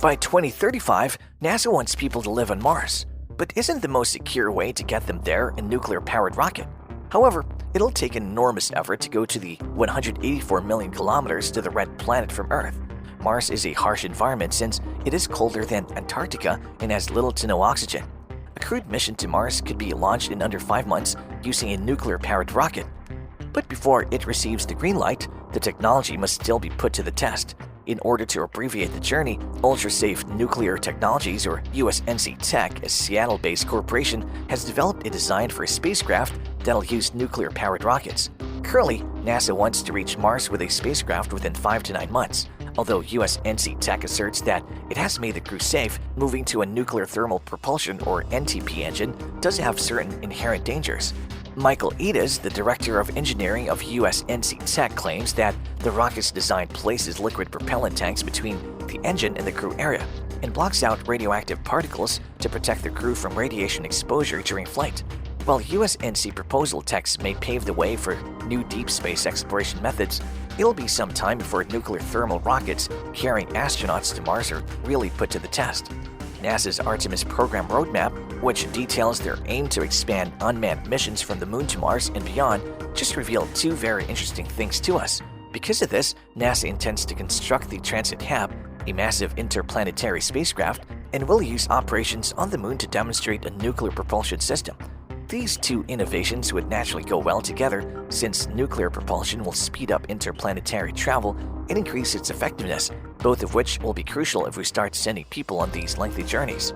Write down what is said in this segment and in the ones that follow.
By 2035, NASA wants people to live on Mars, but isn't the most secure way to get them there a nuclear-powered rocket? However, it'll take an enormous effort to go to the 184 million kilometers to the red planet from Earth. Mars is a harsh environment since it is colder than Antarctica and has little to no oxygen. A crewed mission to Mars could be launched in under 5 months using a nuclear-powered rocket. But before it receives the green light, the technology must still be put to the test. In order to abbreviate the journey, Ultra-Safe Nuclear Technologies, or USNC-Tech, a Seattle-based corporation, has developed a design for a spacecraft that'll use nuclear-powered rockets. Currently, NASA wants to reach Mars with a spacecraft within 5 to 9 months. Although USNC-Tech asserts that it has made the crew safe, moving to a nuclear thermal propulsion, or NTP engine, does have certain inherent dangers. Michael Edes, the director of engineering of USNC-Tech, claims that the rocket's design places liquid propellant tanks between the engine and the crew area and blocks out radioactive particles to protect the crew from radiation exposure during flight. While USNC proposal text may pave the way for new deep space exploration methods, it'll be some time before nuclear thermal rockets carrying astronauts to Mars are really put to the test. NASA's Artemis program roadmap, which details their aim to expand unmanned missions from the Moon to Mars and beyond, just revealed 2 very interesting things to us. Because of this, NASA intends to construct the Transit HAB, a massive interplanetary spacecraft, and will use operations on the Moon to demonstrate a nuclear propulsion system. These 2 innovations would naturally go well together since nuclear propulsion will speed up interplanetary travel and increase its effectiveness, both of which will be crucial if we start sending people on these lengthy journeys.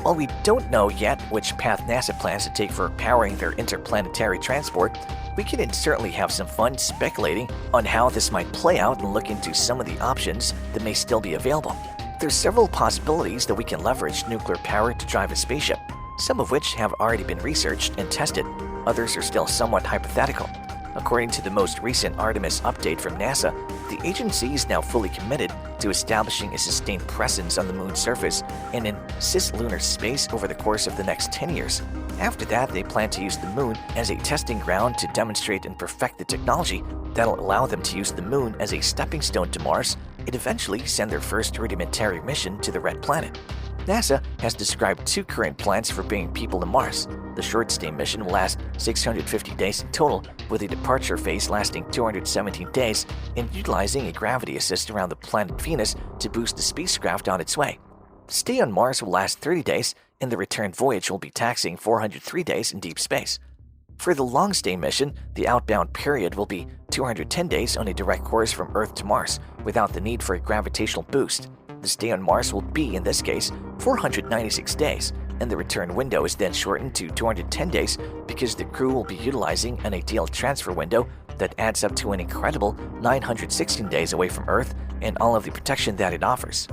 While we don't know yet which path NASA plans to take for powering their interplanetary transport, we can certainly have some fun speculating on how this might play out and look into some of the options that may still be available. There's several possibilities that we can leverage nuclear power to drive a spaceship, some of which have already been researched and tested. Others are still somewhat hypothetical. According to the most recent Artemis update from NASA, the agency is now fully committed to establishing a sustained presence on the Moon's surface and in cislunar space over the course of the next 10 years. After that, they plan to use the Moon as a testing ground to demonstrate and perfect the technology that'll allow them to use the Moon as a stepping stone to Mars and eventually send their first rudimentary mission to the Red Planet. NASA has described 2 current plans for bringing people to Mars. The short-stay mission will last 650 days in total, with a departure phase lasting 217 days and utilizing a gravity assist around the planet Venus to boost the spacecraft on its way. The stay on Mars will last 30 days, and the return voyage will be taxing 403 days in deep space. For the long-stay mission, the outbound period will be 210 days on a direct course from Earth to Mars, without the need for a gravitational boost. The stay on Mars will be, in this case, 496 days, and the return window is then shortened to 210 days because the crew will be utilizing an ideal transfer window that adds up to an incredible 916 days away from Earth and all of the protection that it offers.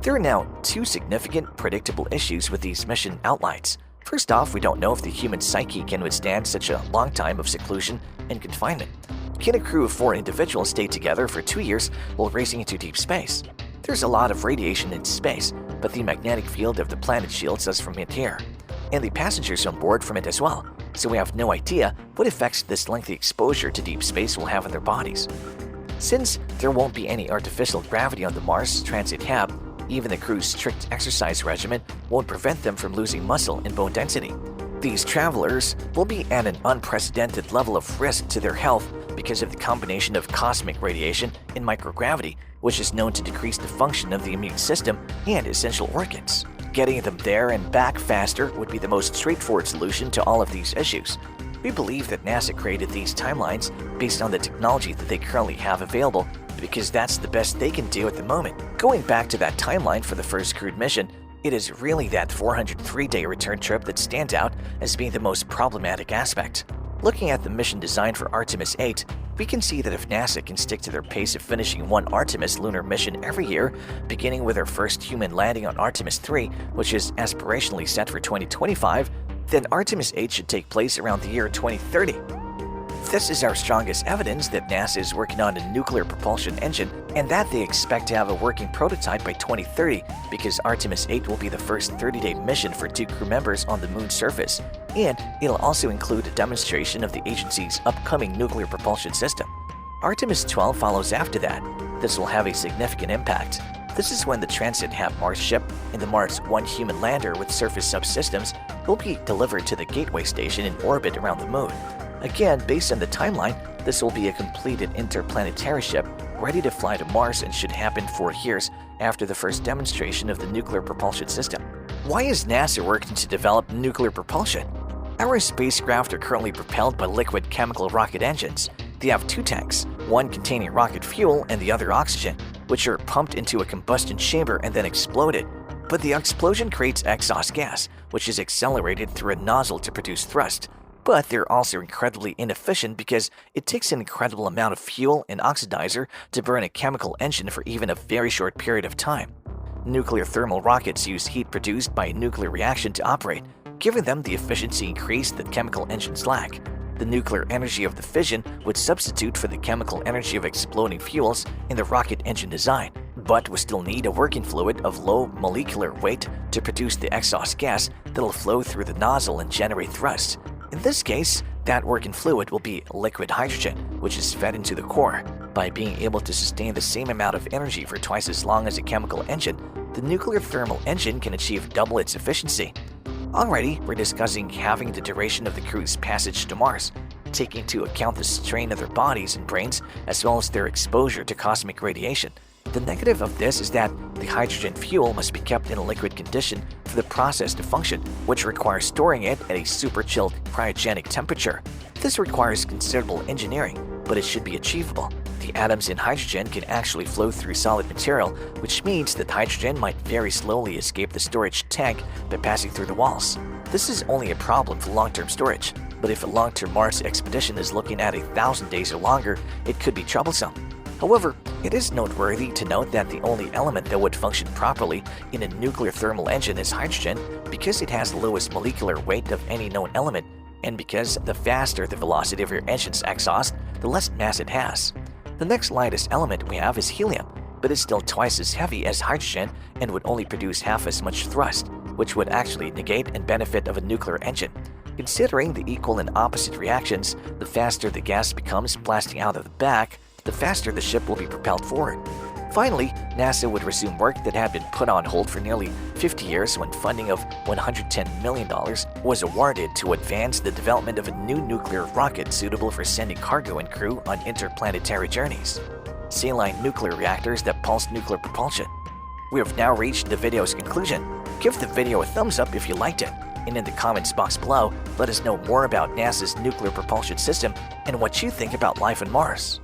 There are now 2 significant predictable issues with these mission outlines. First off, we don't know if the human psyche can withstand such a long time of seclusion and confinement. Can a crew of 4 individuals stay together for 2 years while racing into deep space? There's a lot of radiation in space, but the magnetic field of the planet shields us from it here, and the passengers on board from it as well, so we have no idea what effects this lengthy exposure to deep space will have on their bodies. Since there won't be any artificial gravity on the Mars Transit HAB, even the crew's strict exercise regimen won't prevent them from losing muscle and bone density. These travelers will be at an unprecedented level of risk to their health because of the combination of cosmic radiation and microgravity, which is known to decrease the function of the immune system and essential organs. Getting them there and back faster would be the most straightforward solution to all of these issues. We believe that NASA created these timelines based on the technology that they currently have available because that's the best they can do at the moment. Going back to that timeline for the first crewed mission, it is really that 403-day return trip that stands out as being the most problematic aspect. Looking at the mission design for Artemis 8, we can see that if NASA can stick to their pace of finishing 1 Artemis lunar mission every year, beginning with our first human landing on Artemis 3, which is aspirationally set for 2025, then Artemis 8 should take place around the year 2030. This is our strongest evidence that NASA is working on a nuclear propulsion engine and that they expect to have a working prototype by 2030 because Artemis 8 will be the first 30-day mission for 2 crew members on the Moon's surface, and it'll also include a demonstration of the agency's upcoming nuclear propulsion system. Artemis 12 follows after that. This will have a significant impact. This is when the Transit Mars ship and the Mars 1 human lander with surface subsystems will be delivered to the Gateway Station in orbit around the Moon. Again, based on the timeline, this will be a completed interplanetary ship ready to fly to Mars and should happen 4 years after the first demonstration of the nuclear propulsion system. Why is NASA working to develop nuclear propulsion? Our spacecraft are currently propelled by liquid chemical rocket engines. They have 2 tanks, one containing rocket fuel and the other oxygen, which are pumped into a combustion chamber and then exploded. But the explosion creates exhaust gas, which is accelerated through a nozzle to produce thrust. But they're also incredibly inefficient because it takes an incredible amount of fuel and oxidizer to burn a chemical engine for even a very short period of time. Nuclear thermal rockets use heat produced by a nuclear reaction to operate, giving them the efficiency increase that chemical engines lack. The nuclear energy of the fission would substitute for the chemical energy of exploding fuels in the rocket engine design, but we still need a working fluid of low molecular weight to produce the exhaust gas that'll flow through the nozzle and generate thrust. In this case, that working fluid will be liquid hydrogen, which is fed into the core. By being able to sustain the same amount of energy for twice as long as a chemical engine, the nuclear thermal engine can achieve double its efficiency. Already, we're discussing halving the duration of the crew's passage to Mars, taking into account the strain of their bodies and brains as well as their exposure to cosmic radiation. The negative of this is that the hydrogen fuel must be kept in a liquid condition for the process to function, which requires storing it at a super chilled cryogenic temperature. This requires considerable engineering, but it should be achievable. The atoms in hydrogen can actually flow through solid material, which means that hydrogen might very slowly escape the storage tank by passing through the walls. This is only a problem for long-term storage, but if a long-term Mars expedition is looking at 1,000 days or longer, it could be troublesome. However, it is noteworthy to note that the only element that would function properly in a nuclear thermal engine is hydrogen because it has the lowest molecular weight of any known element, and because the faster the velocity of your engine's exhaust, the less mass it has. The next lightest element we have is helium, but it's still twice as heavy as hydrogen and would only produce half as much thrust, which would actually negate and benefit of a nuclear engine. Considering the equal and opposite reactions, the faster the gas becomes blasting out of the back, the faster the ship will be propelled forward. Finally, NASA would resume work that had been put on hold for nearly 50 years when funding of $110 million was awarded to advance the development of a new nuclear rocket suitable for sending cargo and crew on interplanetary journeys. Saline nuclear reactors that pulse nuclear propulsion. We have now reached the video's conclusion. Give the video a thumbs up if you liked it, and in the comments box below, let us know more about NASA's nuclear propulsion system and what you think about life on Mars.